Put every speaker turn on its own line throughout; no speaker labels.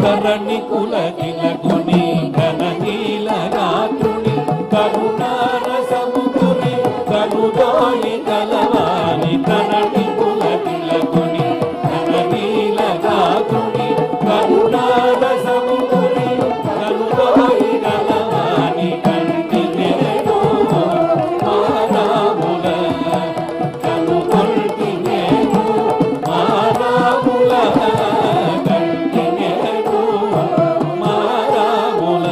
ధరణి కులగిలగుని ఘన నీలగాత్రుని కరుణారసముకుని కనుదోయి గలవాని ధరణి కులగిలగుని ఘన నీలగాత్రుని కరుణారసముకుని కనుదోయి గలవాని కంటి నేడు మారాముల కనుగొల్టి నేడు మారాముల కంటి నేడు మారాముల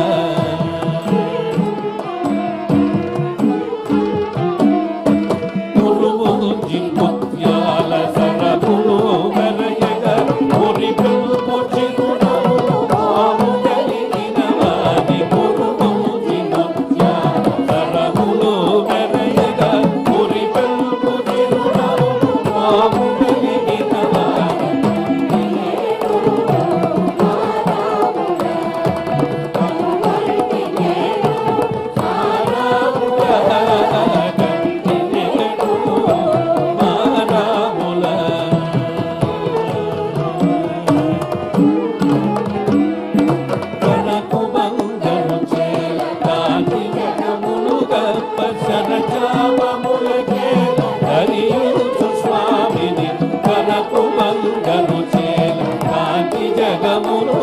మురుముంజి ముత్యాల సరపులు వెరయగ మురి పిలుపు చిరునవ్వు మాము కలిగిన వాని మురుముంజి ముత్యాల సరపులు వెరయగ మురి పిలుపు చిరునవ్వు మాము కలిగిన వాని కనకు బంగరు చేల కాంతి జగములు గప్ప శరజామములకే హరియుచు స్వామిని కనకు బంగరు చేల కాంతి జగములు